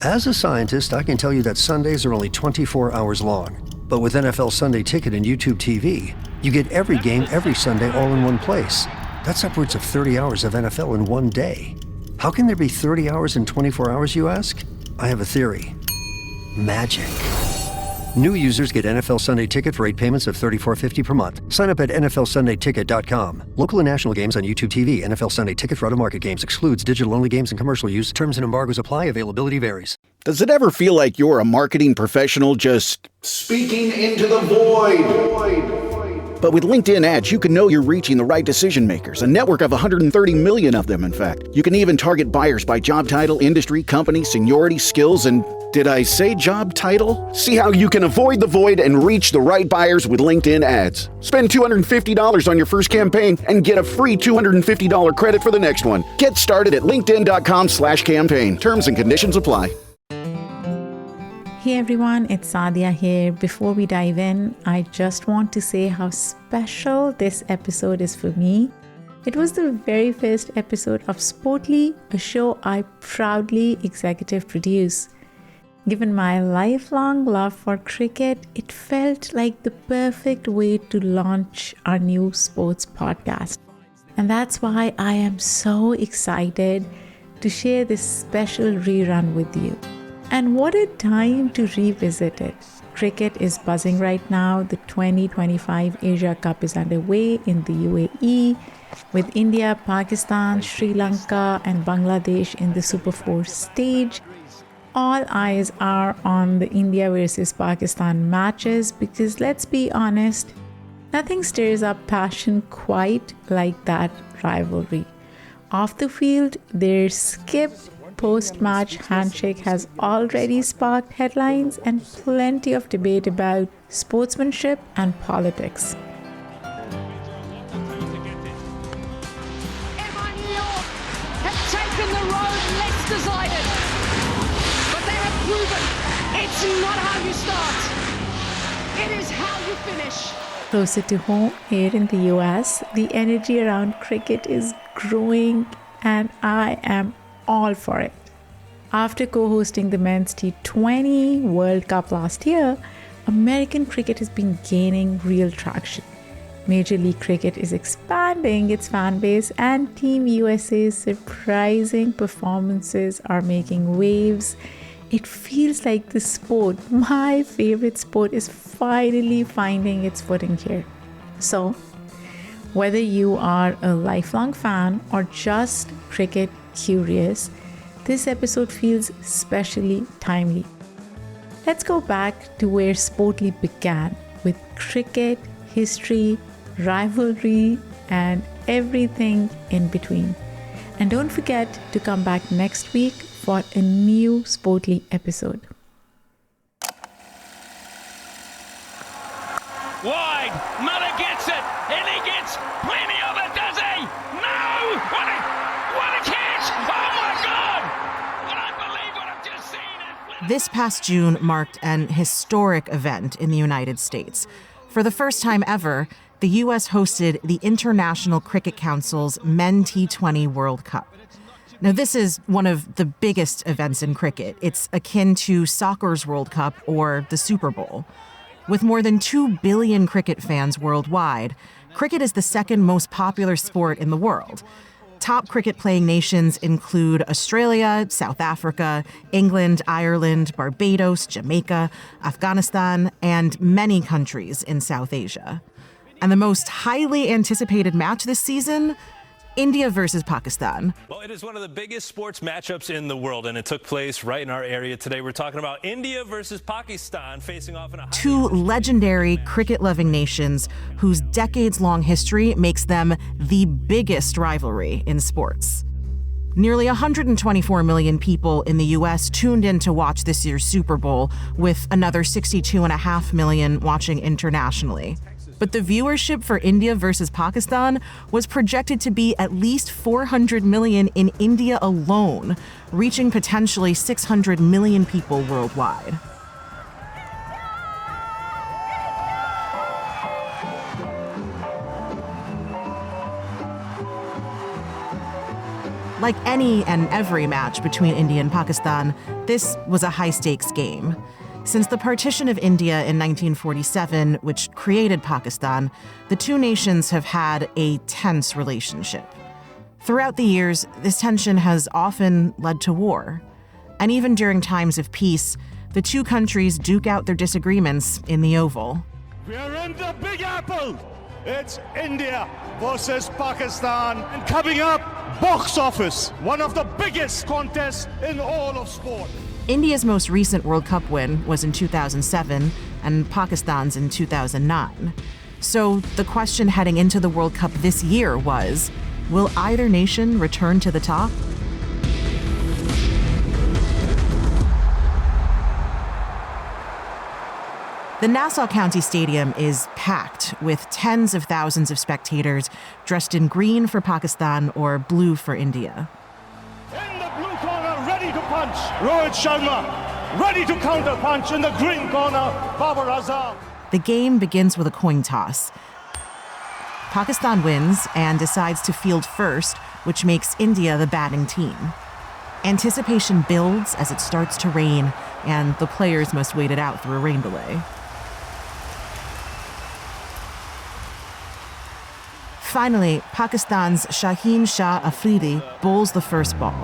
As a scientist, I can tell you that Sundays are only 24 hours long. But with NFL Sunday Ticket and YouTube TV, you get every game every Sunday all in one place. That's upwards of 30 hours of NFL in one day. How can there be 30 hours in 24 hours, you ask? I have a theory. Magic. New users get NFL Sunday Ticket for 8 payments of $34.50 per month. Sign up at nflsundayticket.com. Local and national games on YouTube TV. NFL Sunday Ticket for out-of-market games excludes digital-only games and commercial use. Terms and embargoes apply. Availability varies. Does it ever feel like you're a marketing professional just speaking into the void? But with LinkedIn ads, you can know you're reaching the right decision makers, a network of 130 million of them, in fact. You can even target buyers by job title, industry, company, seniority, skills, and did I say job title? See how you can avoid the void and reach the right buyers with LinkedIn ads. Spend $250 on your first campaign and get a free $250 credit for the next one. Get started at linkedin.com/campaign. Terms and conditions apply. Hey everyone, it's Sadia here. Before we dive in, I just want to say how special this episode is for me. It was the very first episode of Sportly, a show I proudly executive produce. Given my lifelong love for cricket, it felt like the perfect way to launch our new sports podcast. And that's why I am so excited to share this special rerun with you. And what a time to revisit it. Cricket is buzzing right now. The 2025 Asia Cup is underway in the UAE, with India, Pakistan, Sri Lanka, and Bangladesh in the Super 4 stage. All eyes are on the India versus Pakistan matches because let's be honest, nothing stirs up passion quite like that rivalry. Off the field, their skipped post-match handshake has already sparked headlines and plenty of debate about sportsmanship and politics. Have taken the road less decided, but they have proven it's not how you start, it is how you finish. Closer to home, here in the US, the energy around cricket is growing and I am all for it. After co-hosting the men's T20 World Cup last year, American cricket has been gaining real traction. Major League Cricket is expanding its fan base and Team USA's surprising performances are making waves. It feels like the sport, my favorite sport, is finally finding its footing here. So, whether you are a lifelong fan or just cricket curious, this episode feels especially timely. Let's go back to where Sportly began, with cricket, history, rivalry, and everything in between. And don't forget to come back next week for a new Sportly episode. Wide, Muller gets it, and he gets plenty of it, does he? No! What a catch! Oh my God! I don't believe what I've just seen. This past June marked an historic event in the United States. For the first time ever, the U.S. hosted the International Cricket Council's Men T20 World Cup. Now, this is one of the biggest events in cricket. It's akin to soccer's World Cup or the Super Bowl. With more than 2 billion cricket fans worldwide, cricket is the second most popular sport in the world. Top cricket-playing nations include Australia, South Africa, England, Ireland, Barbados, Jamaica, Afghanistan, and many countries in South Asia. And the most highly anticipated match this season? India versus Pakistan. Well, it is one of the biggest sports matchups in the world, and it took place right in our area today. We're talking about India versus Pakistan facing off in a... Two legendary cricket-loving nations whose decades-long history makes them the biggest rivalry in sports. Nearly 124 million people in the U.S. tuned in to watch this year's Super Bowl, with another 62.5 million watching internationally. But the viewership for India versus Pakistan was projected to be at least 400 million in India alone, reaching potentially 600 million people worldwide. Like any and every match between India and Pakistan, this was a high-stakes game. Since the partition of India in 1947, which created Pakistan, the two nations have had a tense relationship. Throughout the years, this tension has often led to war. And even during times of peace, the two countries duke out their disagreements in the Oval. We are in the Big Apple. It's India versus Pakistan. And coming up, box office, one of the biggest contests in all of sport. India's most recent World Cup win was in 2007 and Pakistan's in 2009. So the question heading into the World Cup this year was, will either nation return to the top? The Nassau County Stadium is packed with tens of thousands of spectators dressed in green for Pakistan or blue for India. In the blue corner, ready to punch, Rohit Sharma. Ready to counter punch in the green corner, Babar Azam. The game begins with a coin toss. Pakistan wins and decides to field first, which makes India the batting team. Anticipation builds as it starts to rain, and the players must wait it out through a rain delay. Finally, Pakistan's Shaheen Shah Afridi bowls the first ball. What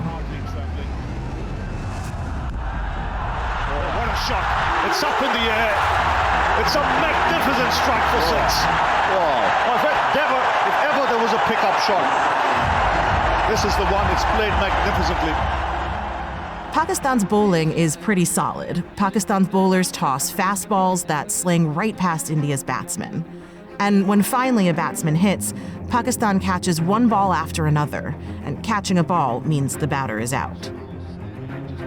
a shot. It's up in the air. It's a magnificent strike for six. Wow. If ever there was a pickup shot, this is the one. It's played magnificently. Pakistan's bowling is pretty solid. Pakistan's bowlers toss fastballs that sling right past India's batsmen. And when finally a batsman hits, Pakistan catches one ball after another, and catching a ball means the batter is out.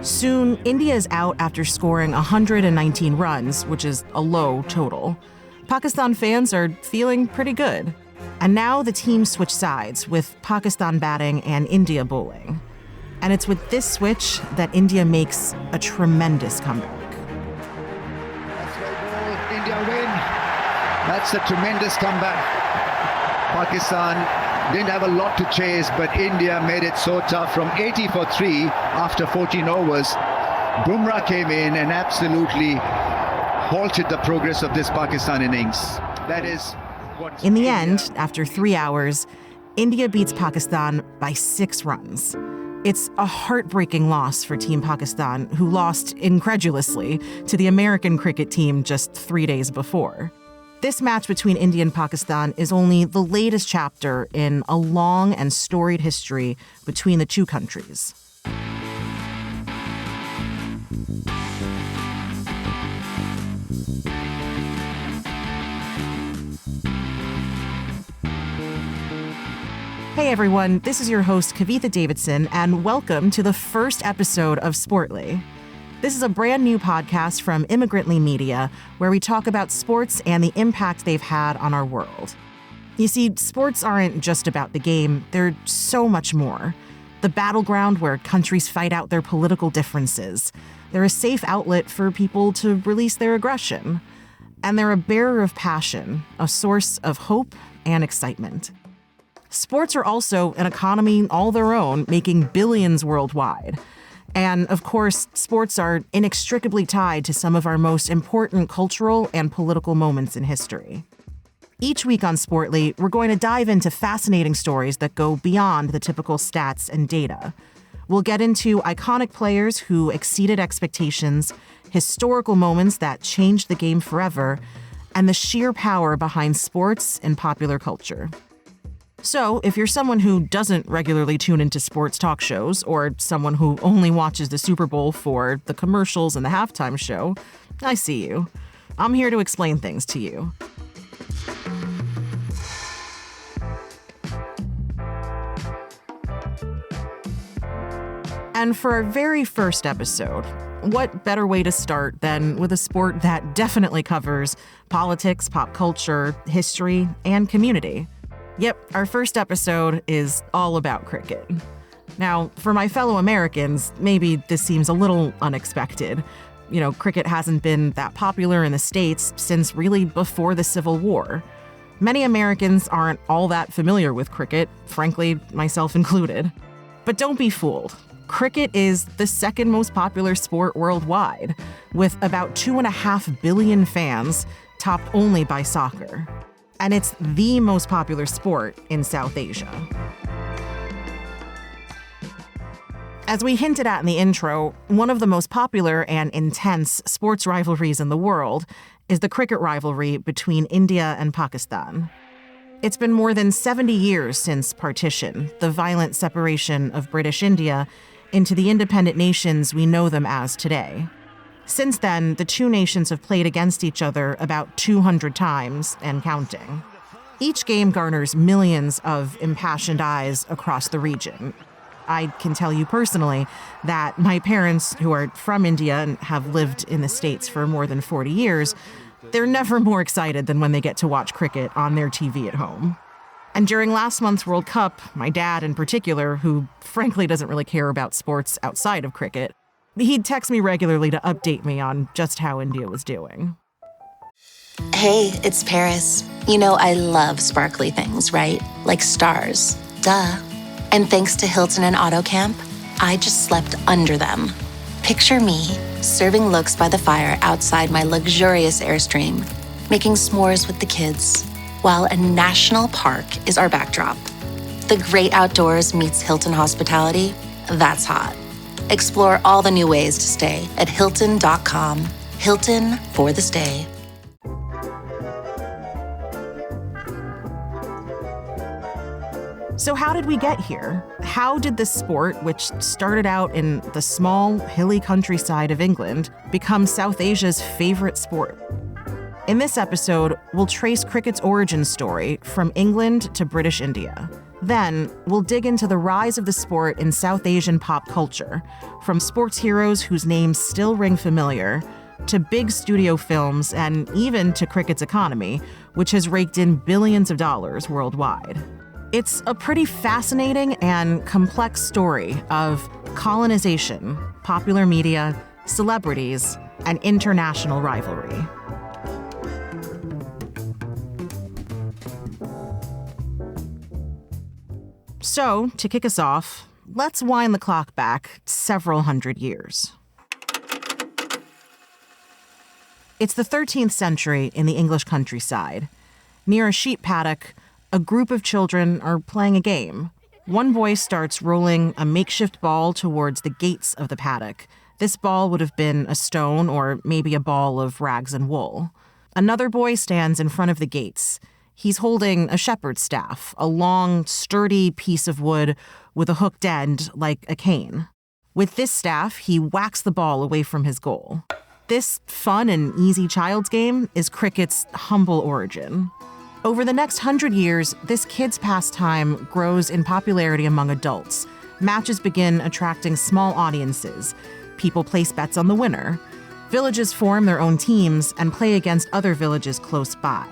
Soon, India is out after scoring 119 runs, which is a low total. Pakistan fans are feeling pretty good. And now the teams switch sides, with Pakistan batting and India bowling. And it's with this switch that India makes a tremendous comeback. That's right, ball. India win. That's a tremendous comeback. Pakistan didn't have a lot to chase, but India made it so tough from 80 for 3 after 14 overs. Bumrah came in and absolutely halted the progress of this Pakistan innings. That is what... In the end, after 3 hours, India beats Pakistan by 6 runs. It's a heartbreaking loss for Team Pakistan, who lost incredulously to the American cricket team just 3 days before. This match between India and Pakistan is only the latest chapter in a long and storied history between the two countries. Hey everyone, this is your host Kavitha Davidson, and welcome to the first episode of Sportly. This is a brand new podcast from Immigrantly Media, where we talk about sports and the impact they've had on our world. You see, sports aren't just about the game, they're so much more. The battleground where countries fight out their political differences. They're a safe outlet for people to release their aggression. And they're a bearer of passion, a source of hope and excitement. Sports are also an economy all their own, making billions worldwide. And of course, sports are inextricably tied to some of our most important cultural and political moments in history. Each week on Sportly, we're going to dive into fascinating stories that go beyond the typical stats and data. We'll get into iconic players who exceeded expectations, historical moments that changed the game forever, and the sheer power behind sports and popular culture. So, if you're someone who doesn't regularly tune into sports talk shows, or someone who only watches the Super Bowl for the commercials and the halftime show, I see you. I'm here to explain things to you. And for our very first episode, what better way to start than with a sport that definitely covers politics, pop culture, history, and community? Yep, our first episode is all about cricket. Now, for my fellow Americans, maybe this seems a little unexpected. You know, cricket hasn't been that popular in the States since really before the Civil War. Many Americans aren't all that familiar with cricket, frankly, myself included. But don't be fooled. Cricket is the second most popular sport worldwide, with about 2.5 billion fans, topped only by soccer. And it's the most popular sport in South Asia. As we hinted at in the intro, one of the most popular and intense sports rivalries in the world is the cricket rivalry between India and Pakistan. It's been more than 70 years since partition, the violent separation of British India into the independent nations we know them as today. Since then, the two nations have played against each other about 200 times and counting. Each game garners millions of impassioned eyes across the region. I can tell you personally that my parents, who are from India and have lived in the States for more than 40 years, they're never more excited than when they get to watch cricket on their TV at home. And during last month's World Cup, my dad in particular, who frankly doesn't really care about sports outside of cricket, he'd text me regularly to update me on just how India was doing. Hey, it's Paris. You know I love sparkly things, right? Like stars. Duh. And thanks to Hilton and AutoCamp, I just slept under them. Picture me, serving looks by the fire outside my luxurious Airstream, making s'mores with the kids, while a national park is our backdrop. The great outdoors meets Hilton hospitality. That's hot. Explore all the new ways to stay at Hilton.com. Hilton for the stay. So how did we get here? How did this sport, which started out in the small, hilly countryside of England, become South Asia's favorite sport? In this episode, we'll trace cricket's origin story from England to British India. Then, we'll dig into the rise of the sport in South Asian pop culture, from sports heroes whose names still ring familiar, to big studio films, and even to cricket's economy, which has raked in billions of dollars worldwide. It's a pretty fascinating and complex story of colonization, popular media, celebrities, and international rivalry. So, to kick us off, let's wind the clock back several hundred years. It's the 13th century in the English countryside. Near a sheep paddock, a group of children are playing a game. One boy starts rolling a makeshift ball towards the gates of the paddock. This ball would have been a stone or maybe a ball of rags and wool. Another boy stands in front of the gates. He's holding a shepherd's staff, a long, sturdy piece of wood with a hooked end like a cane. With this staff, he whacks the ball away from his goal. This fun and easy child's game is cricket's humble origin. Over the next 100 years, this kid's pastime grows in popularity among adults. Matches begin attracting small audiences. People place bets on the winner. Villages form their own teams and play against other villages close by.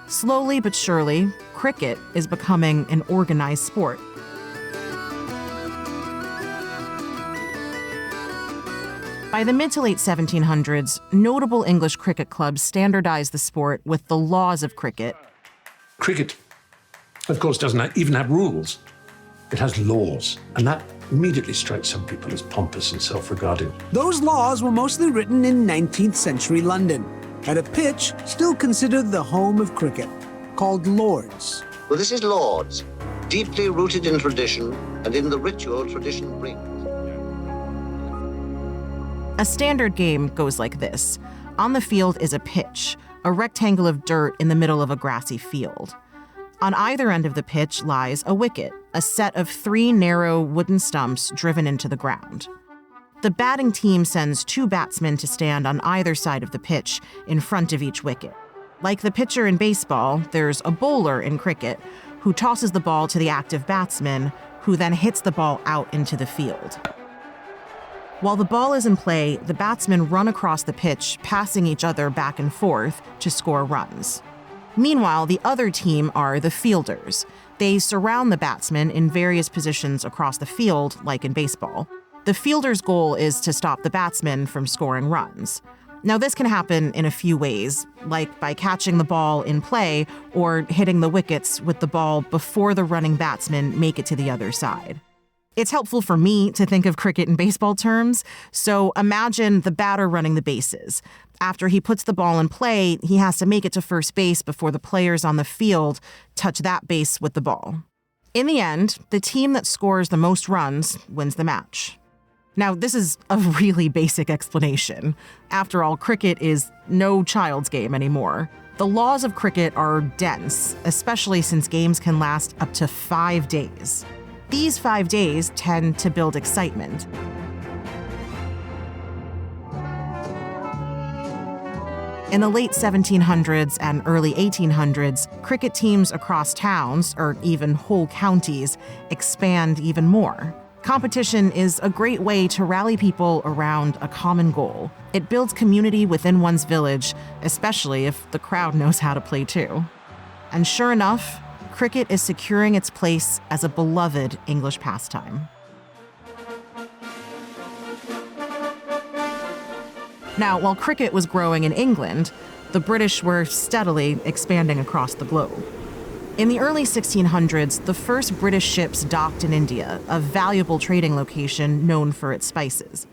Slowly but surely, cricket is becoming an organized sport. By the mid to late 1700s, notable English cricket clubs standardized the sport with the laws of cricket. Cricket, of course, doesn't even have rules. It has laws, and that immediately strikes some people as pompous and self-regarding. Those laws were mostly written in 19th century London, at a pitch still considered the home of cricket, called Lord's. Well, this is Lord's, deeply rooted in tradition and in the ritual tradition brings. A standard game goes like this. On the field is a pitch, a rectangle of dirt in the middle of a grassy field. On either end of the pitch lies a wicket, a set of 3 narrow wooden stumps driven into the ground. The batting team sends 2 batsmen to stand on either side of the pitch in front of each wicket. Like the pitcher in baseball, there's a bowler in cricket who tosses the ball to the active batsman, who then hits the ball out into the field. While the ball is in play, the batsmen run across the pitch, passing each other back and forth to score runs. Meanwhile, the other team are the fielders. They surround the batsmen in various positions across the field, like in baseball. The fielder's goal is to stop the batsmen from scoring runs. Now, this can happen in a few ways, like by catching the ball in play or hitting the wickets with the ball before the running batsmen make it to the other side. It's helpful for me to think of cricket in baseball terms, so imagine the batter running the bases. After he puts the ball in play, he has to make it to first base before the players on the field touch that base with the ball. In the end, the team that scores the most runs wins the match. Now, this is a really basic explanation. After all, cricket is no child's game anymore. The laws of cricket are dense, especially since games can last up to 5 days. These 5 days tend to build excitement. In the late 1700s and early 1800s, cricket teams across towns, or even whole counties, expand even more. Competition is a great way to rally people around a common goal. It builds community within one's village, especially if the crowd knows how to play too. And sure enough, cricket is securing its place as a beloved English pastime. Now, while cricket was growing in England, the British were steadily expanding across the globe. In the early 1600s, the first British ships docked in India, a valuable trading location known for its spices.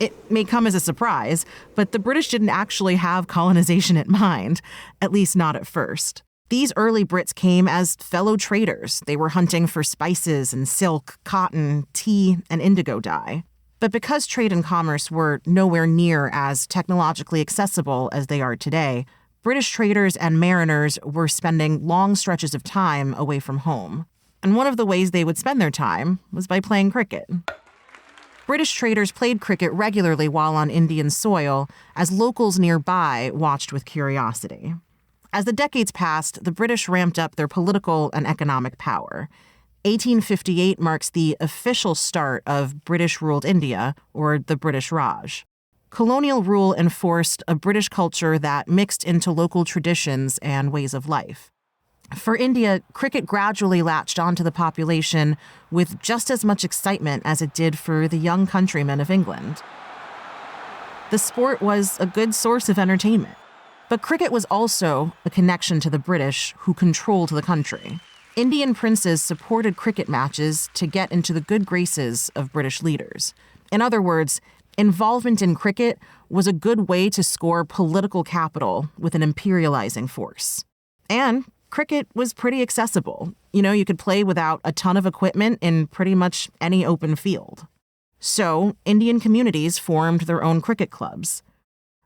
It may come as a surprise, but the British didn't actually have colonization in mind, at least not at first. These early Brits came as fellow traders. They were hunting for spices and silk, cotton, tea, and indigo dye. But because trade and commerce were nowhere near as technologically accessible as they are today, British traders and mariners were spending long stretches of time away from home. And one of the ways they would spend their time was by playing cricket. British traders played cricket regularly while on Indian soil, as locals nearby watched with curiosity. As the decades passed, the British ramped up their political and economic power. 1858 marks the official start of British-ruled India, or the British Raj. Colonial rule enforced a British culture that mixed into local traditions and ways of life. For India, cricket gradually latched onto the population with just as much excitement as it did for the young countrymen of England. The sport was a good source of entertainment. But cricket was also a connection to the British, who controlled the country. Indian princes supported cricket matches to get into the good graces of British leaders. In other words, involvement in cricket was a good way to score political capital with an imperializing force. And cricket was pretty accessible. You could play without a ton of equipment in pretty much any open field. So, Indian communities formed their own cricket clubs.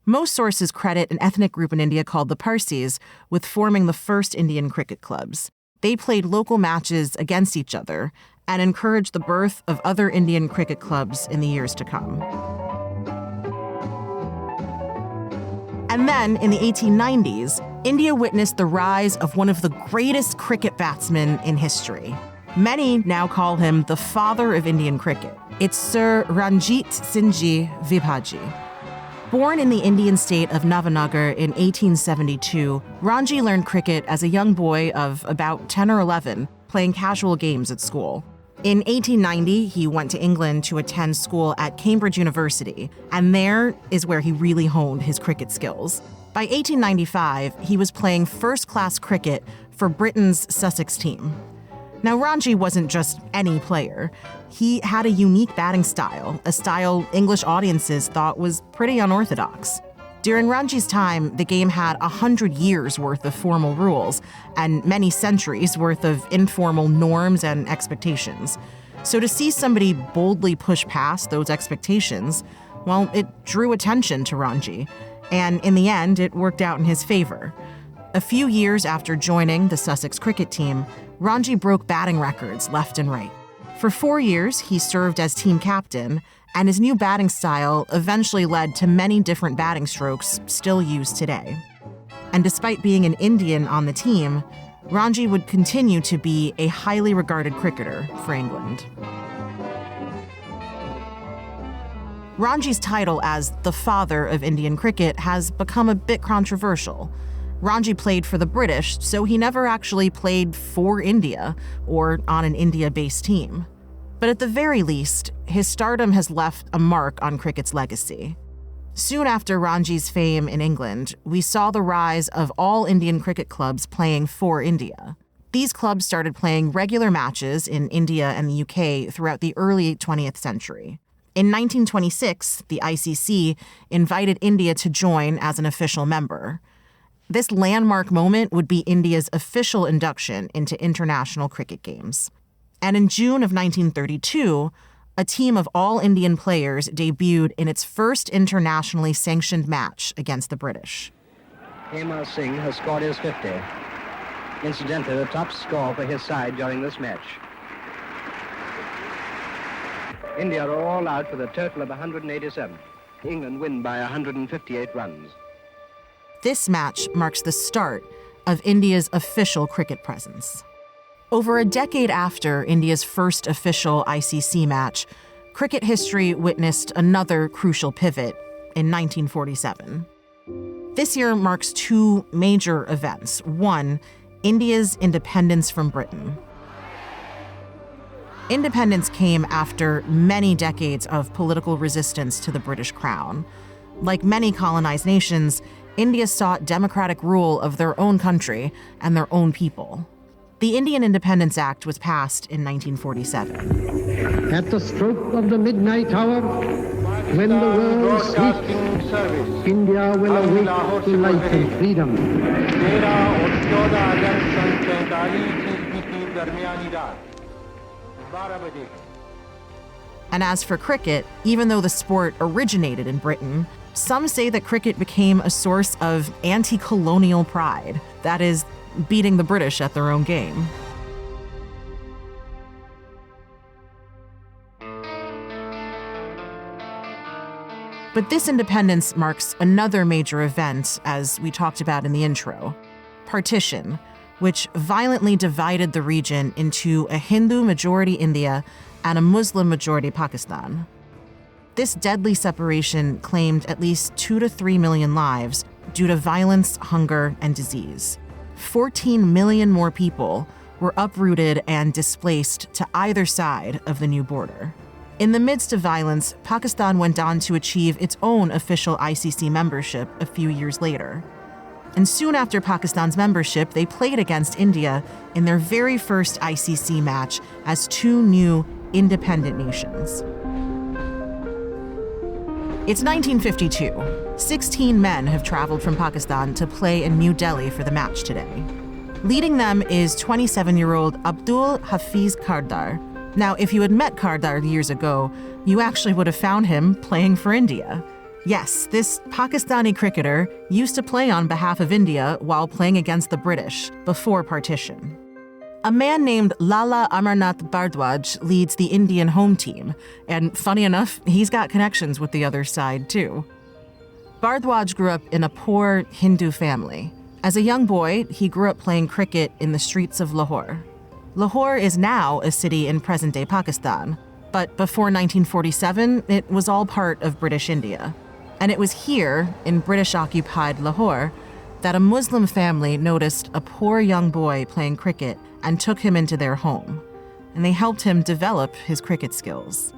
Most sources credit an ethnic group in India called the Parsis with forming the first Indian cricket clubs. They played local matches against each other and encouraged the birth of other Indian cricket clubs in the years to come. And then, in the 1890s, India witnessed the rise of one of the greatest cricket batsmen in history. Many now call him the father of Indian cricket. It's Sir Ranjit Singh Vibhaji. Born in the Indian state of Navanagar in 1872, Ranji learned cricket as a young boy of about 10 or 11, playing casual games at school. In 1890, he went to England to attend school at Cambridge University, and there is where he really honed his cricket skills. By 1895, he was playing first-class cricket for Britain's Sussex team. Now, Ranji wasn't just any player. He had a unique batting style, a style English audiences thought was pretty unorthodox. During Ranji's time, the game had 100 years worth of formal rules and many centuries worth of informal norms and expectations. So to see somebody boldly push past those expectations, well, it drew attention to Ranji. And in the end, it worked out in his favor. A few years after joining the Sussex cricket team, Ranji broke batting records left and right. For 4 years, he served as team captain, and his new batting style eventually led to many different batting strokes still used today. And despite being an Indian on the team, Ranji would continue to be a highly regarded cricketer for England. Ranji's title as the father of Indian cricket has become a bit controversial. Ranji played for the British, so he never actually played for India or on an India-based team. But at the very least, his stardom has left a mark on cricket's legacy. Soon after Ranji's fame in England, we saw the rise of all Indian cricket clubs playing for India. These clubs started playing regular matches in India and the UK throughout the early 20th century. In 1926, the ICC invited India to join as an official member. This landmark moment would be India's official induction into international cricket games. And in June of 1932, a team of all Indian players debuted in its first internationally sanctioned match against the British. Hemar Singh has scored his 50. Incidentally, the top score for his side during this match. India are all out with a total of 187. England win by 158 runs. This match marks the start of India's official cricket presence. Over a decade after India's first official ICC match, cricket history witnessed another crucial pivot in 1947. This year marks two major events. One, India's independence from Britain. Independence came after many decades of political resistance to the British Crown. Like many colonized nations, India sought democratic rule of their own country and their own people. The Indian Independence Act was passed in 1947. At the stroke of the midnight hour, when the world sleeps, India will awake to life and freedom. And as for cricket, even though the sport originated in Britain, some say that cricket became a source of anti-colonial pride. That is, beating the British at their own game. But this independence marks another major event, as we talked about in the intro, partition, which violently divided the region into a Hindu-majority India and a Muslim-majority Pakistan. This deadly separation claimed at least 2 to 3 million lives due to violence, hunger, and disease. 14 million more people were uprooted and displaced to either side of the new border. In the midst of violence, Pakistan went on to achieve its own official ICC membership a few years later. And soon after Pakistan's membership, they played against India in their very first ICC match as two new independent nations. It's 1952. 16 men have traveled from Pakistan to play in New Delhi for the match today. Leading them is 27-year-old Abdul Hafiz Kardar. Now, if you had met Kardar years ago, you actually would have found him playing for India. Yes, this Pakistani cricketer used to play on behalf of India while playing against the British before partition. A man named Lala Amarnath Bardwaj leads the Indian home team, and funny enough, he's got connections with the other side too. Bardwaj grew up in a poor Hindu family. As a young boy, he grew up playing cricket in the streets of Lahore. Lahore is now a city in present-day Pakistan, but before 1947, it was all part of British India. And it was here, in British-occupied Lahore, that a Muslim family noticed a poor young boy playing cricket and took him into their home. And they helped him develop his cricket skills.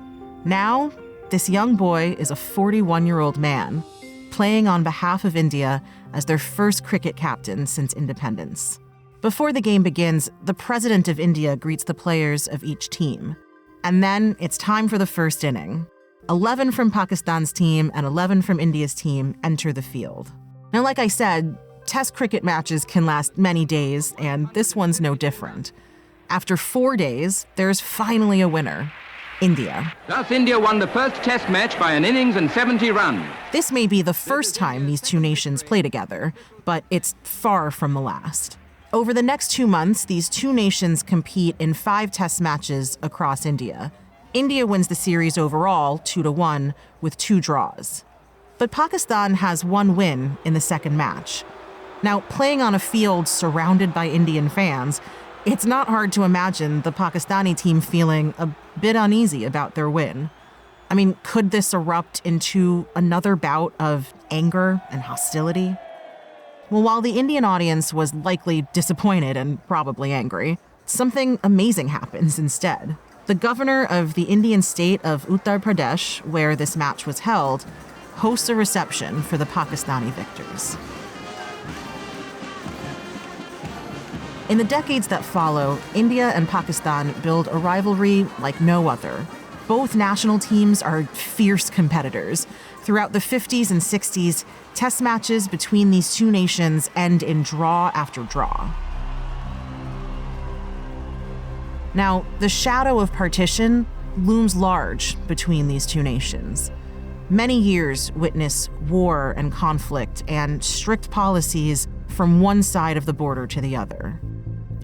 Now, this young boy is a 41-year-old man, playing on behalf of India as their first cricket captain since independence. Before the game begins, the president of India greets the players of each team. And then it's time for the first inning. 11 from Pakistan's team and 11 from India's team enter the field. Now, like I said, Test cricket matches can last many days, and this one's no different. After 4 days, there's finally a winner: India. Thus, India won the first Test match by an innings and 70 runs. This may be the first time these two nations play together, but it's far from the last. Over the next 2 months, these two nations compete in 5 Test matches across India. India wins the series overall 2-1 with 2 draws. But Pakistan has 1 win in the second match. Now, playing on a field surrounded by Indian fans, it's not hard to imagine the Pakistani team feeling a bit uneasy about their win. I mean, could this erupt into another bout of anger and hostility? Well, while the Indian audience was likely disappointed and probably angry, something amazing happens instead. The governor of the Indian state of Uttar Pradesh, where this match was held, hosts a reception for the Pakistani victors. In the decades that follow, India and Pakistan build a rivalry like no other. Both national teams are fierce competitors. Throughout the 50s and 60s, test matches between these two nations end in draw after draw. Now, the shadow of partition looms large between these two nations. Many years witness war and conflict and strict policies from one side of the border to the other.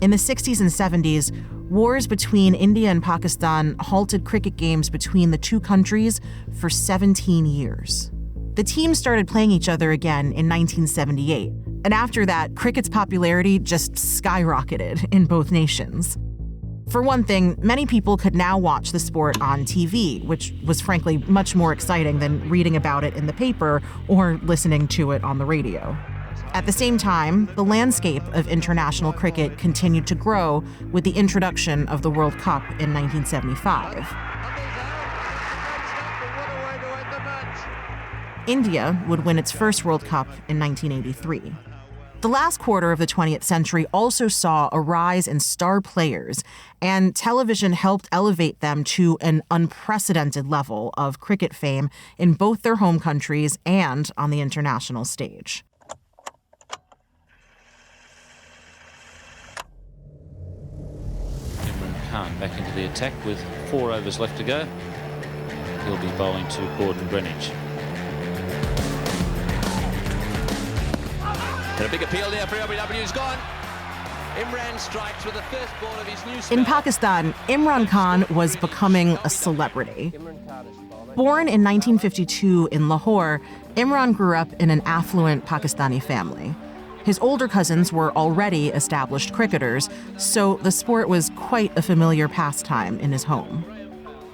In the 60s and 70s, wars between India and Pakistan halted cricket games between the two countries for 17 years. The teams started playing each other again in 1978, and after that, cricket's popularity just skyrocketed in both nations. For one thing, many people could now watch the sport on TV, which was frankly much more exciting than reading about it in the paper or listening to it on the radio. At the same time, the landscape of international cricket continued to grow with the introduction of the World Cup in 1975. India would win its first World Cup in 1983. The last quarter of the 20th century also saw a rise in star players, and television helped elevate them to an unprecedented level of cricket fame in both their home countries and on the international stage. Khan back into the attack with 4 overs left to go. He'll be bowling to Gordon Greenwich. And a big appeal there for LBW's gone. Imran strikes with the first ball of his new spell. In Pakistan, Imran Khan was becoming a celebrity. Born in 1952 in Lahore, Imran grew up in an affluent Pakistani family. His older cousins were already established cricketers, so the sport was quite a familiar pastime in his home.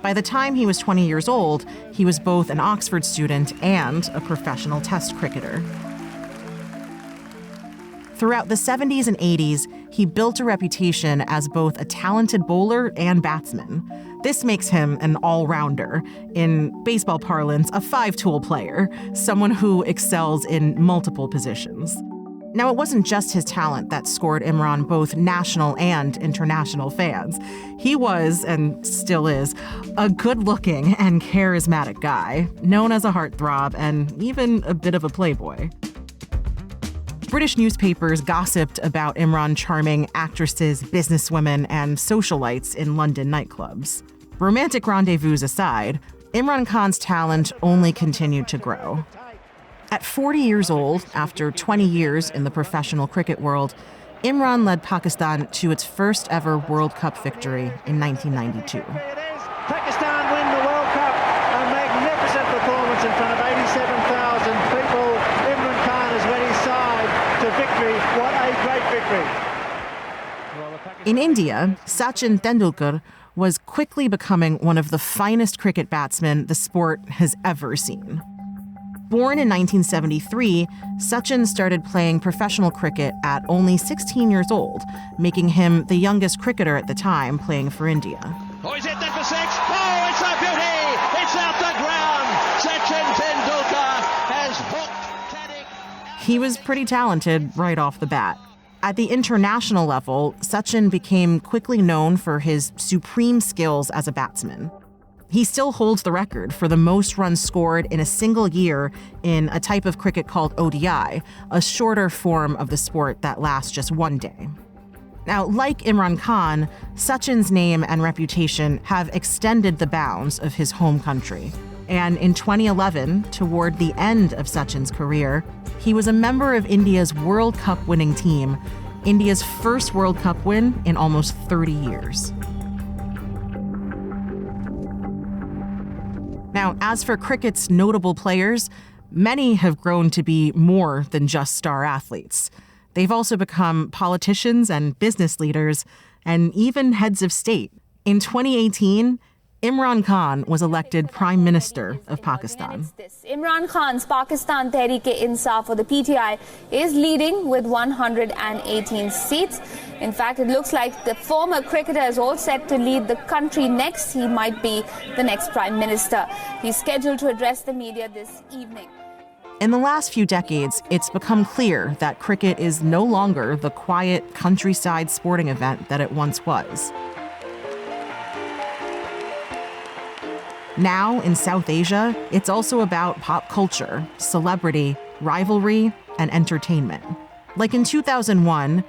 By the time he was 20 years old, he was both an Oxford student and a professional test cricketer. Throughout the 70s and 80s, he built a reputation as both a talented bowler and batsman. This makes him an all-rounder. In baseball parlance, a 5-tool player, someone who excels in multiple positions. Now, it wasn't just his talent that scored Imran both national and international fans. He was, and still is, a good-looking and charismatic guy, known as a heartthrob and even a bit of a playboy. British newspapers gossiped about Imran charming actresses, businesswomen, and socialites in London nightclubs. Romantic rendezvous aside, Imran Khan's talent only continued to grow. At 40 years old, after 20 years in the professional cricket world, Imran led Pakistan to its first ever World Cup victory in 1992. Pakistan win the World Cup. A magnificent performance in front of 87,000 people. Imran Khan has led his side to victory. What a great victory. In India, Sachin Tendulkar was quickly becoming one of the finest cricket batsmen the sport has ever seen. Born in 1973, Sachin started playing professional cricket at only 16 years old, making him the youngest cricketer at the time playing for India. Oh, he's hit that for 6. Oh, it's a beauty! It's out the ground! Sachin Tendulkar has hooked Taddick. He was pretty talented right off the bat. At the international level, Sachin became quickly known for his supreme skills as a batsman. He still holds the record for the most runs scored in a single year in a type of cricket called ODI, a shorter form of the sport that lasts just one day. Now, like Imran Khan, Sachin's name and reputation have extended the bounds of his home country. And in 2011, toward the end of Sachin's career, he was a member of India's World Cup winning team, India's first World Cup win in almost 30 years. Now, as for cricket's notable players, many have grown to be more than just star athletes. They've also become politicians and business leaders, and even heads of state. In 2018, Imran Khan was elected Prime Minister of Pakistan. Imran Khan's Pakistan Tehreek-e-Insaf, or the PTI, is leading with 118 seats. In fact, it looks like the former cricketer is all set to lead the country next. He might be the next Prime Minister. He's scheduled to address the media this evening. In the last few decades, it's become clear that cricket is no longer the quiet countryside sporting event that it once was. Now, in South Asia, it's also about pop culture, celebrity, rivalry, and entertainment. Like in 2001,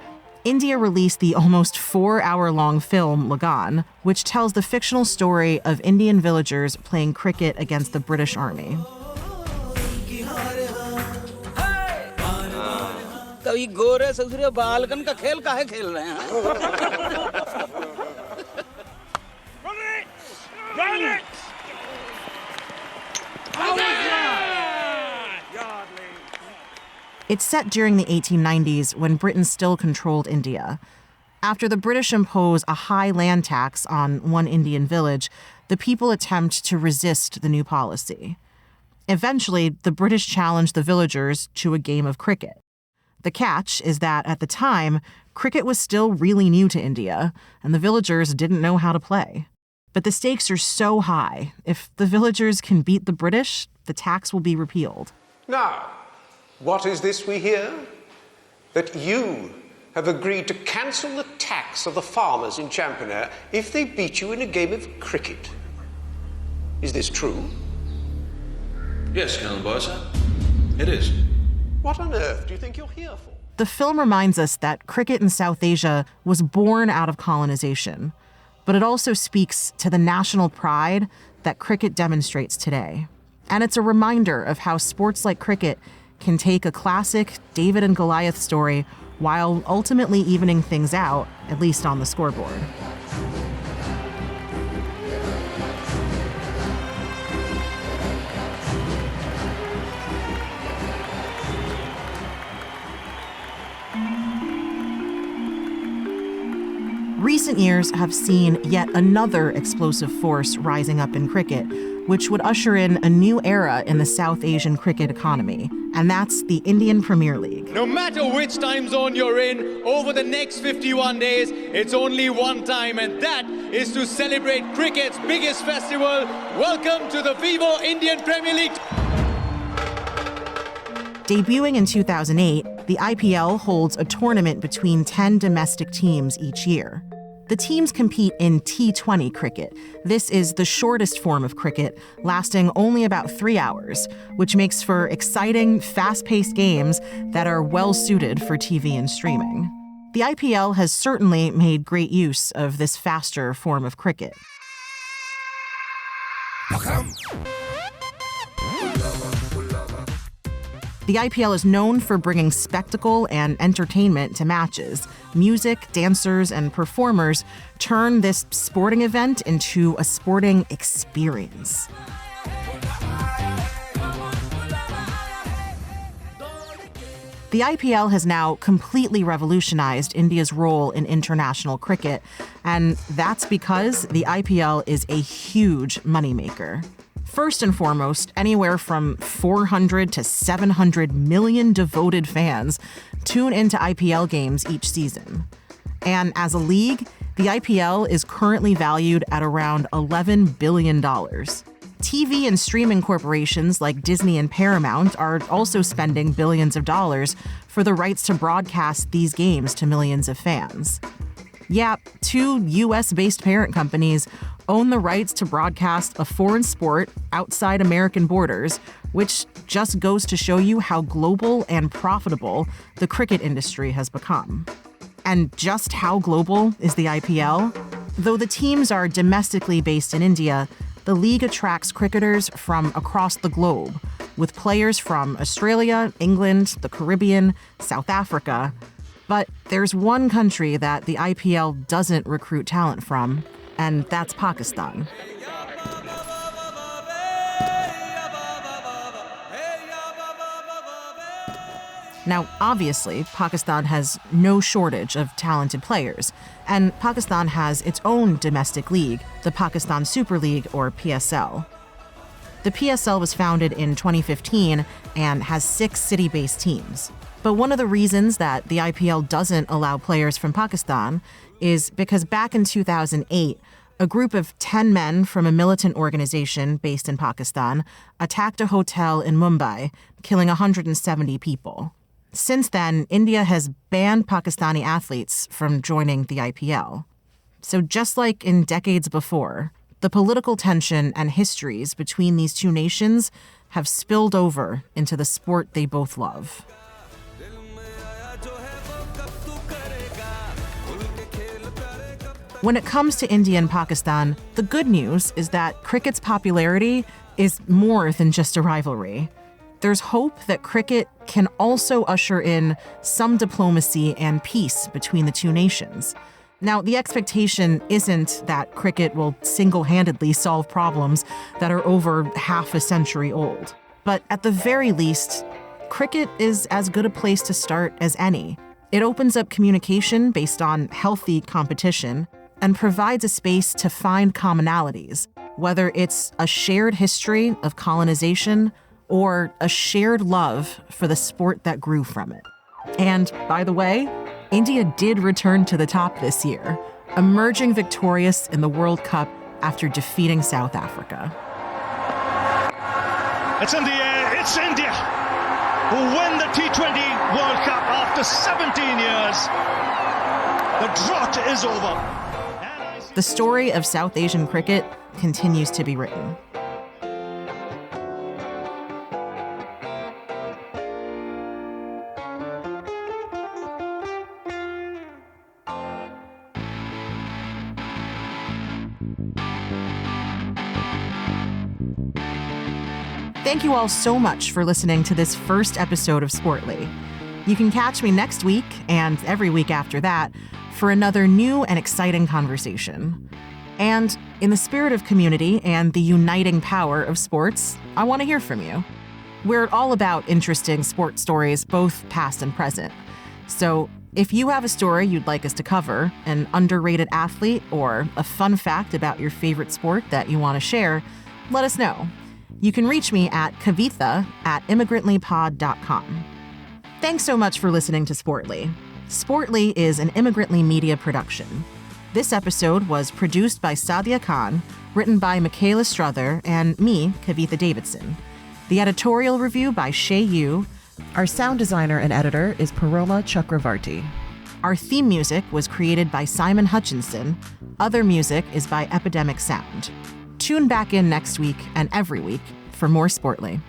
India released the almost 4-hour-long film Lagan, which tells the fictional story of Indian villagers playing cricket against the British Army. कभी गोरे ससुरे बालकन का खेल काहे खेल रहे हैं? It's set during the 1890s when Britain still controlled India. After the British impose a high land tax on one Indian village, the people attempt to resist the new policy. Eventually, the British challenged the villagers to a game of cricket. The catch is that at the time, cricket was still really new to India, and the villagers didn't know how to play. But the stakes are so high. If the villagers can beat the British, the tax will be repealed. Now, what is this we hear? That you have agreed to cancel the tax of the farmers in Champaner if they beat you in a game of cricket. Is this true? Yes, Colonel Boyce. It is. What on earth do you think you're here for? The film reminds us that cricket in South Asia was born out of colonization, but it also speaks to the national pride that cricket demonstrates today. And it's a reminder of how sports like cricket can take a classic David and Goliath story while ultimately evening things out, at least on the scoreboard. Recent years have seen yet another explosive force rising up in cricket, which would usher in a new era in the South Asian cricket economy, and that's the Indian Premier League. No matter which time zone you're in, over the next 51 days, it's only one time, and that is to celebrate cricket's biggest festival. Welcome to the Vivo Indian Premier League. Debuting in 2008, the IPL holds a tournament between 10 domestic teams each year. The teams compete in T20 cricket. This is the shortest form of cricket, lasting only about 3 hours, which makes for exciting, fast-paced games that are well-suited for TV and streaming. The IPL has certainly made great use of this faster form of cricket. The IPL is known for bringing spectacle and entertainment to matches. Music, dancers, and performers turn this sporting event into a sporting experience. The IPL has now completely revolutionized India's role in international cricket, and that's because the IPL is a huge moneymaker. First and foremost, anywhere from 400 to 700 million devoted fans tune into IPL games each season. And as a league, the IPL is currently valued at around $11 billion. TV and streaming corporations like Disney and Paramount are also spending billions of dollars for the rights to broadcast these games to millions of fans. Yeah, 2 US-based parent companies own the rights to broadcast a foreign sport outside American borders, which just goes to show you how global and profitable the cricket industry has become. And just how global is the IPL? Though the teams are domestically based in India, the league attracts cricketers from across the globe, with players from Australia, England, the Caribbean, South Africa. But there's one country that the IPL doesn't recruit talent from, and that's Pakistan. Now, obviously, Pakistan has no shortage of talented players, and Pakistan has its own domestic league, the Pakistan Super League, or PSL. The PSL was founded in 2015 and has 6 city-based teams. But one of the reasons that the IPL doesn't allow players from Pakistan is because back in 2008, A group of 10 men from a militant organization based in Pakistan attacked a hotel in Mumbai, killing 170 people. Since then, India has banned Pakistani athletes from joining the IPL. So just like in decades before, the political tension and histories between these two nations have spilled over into the sport they both love. When it comes to India and Pakistan, the good news is that cricket's popularity is more than just a rivalry. There's hope that cricket can also usher in some diplomacy and peace between the two nations. Now, the expectation isn't that cricket will single-handedly solve problems that are over half a century old. But at the very least, cricket is as good a place to start as any. It opens up communication based on healthy competition and provides a space to find commonalities, whether it's a shared history of colonization or a shared love for the sport that grew from it. And by the way, India did return to the top this year, emerging victorious in the World Cup after defeating South Africa. It's in the air, it's India who win the T20 World Cup after 17 years. The drought is over. The story of South Asian cricket continues to be written. Thank you all so much for listening to this first episode of Sportly. You can catch me next week and every week after that for another new and exciting conversation. And in the spirit of community and the uniting power of sports, I want to hear from you. We're all about interesting sports stories, both past and present. So if you have a story you'd like us to cover, an underrated athlete, or a fun fact about your favorite sport that you want to share, let us know. You can reach me at kavitha@immigrantlypod.com. Thanks so much for listening to Sportly. Sportly is an Immigrantly media production. This episode was produced by Sadia Khan, written by Michaela Struther, and me, Kavitha Davidson. The editorial review by Shay Yu. Our sound designer and editor is Paroma Chakravarti. Our theme music was created by Simon Hutchinson. Other music is by Epidemic Sound. Tune back in next week and every week for more Sportly.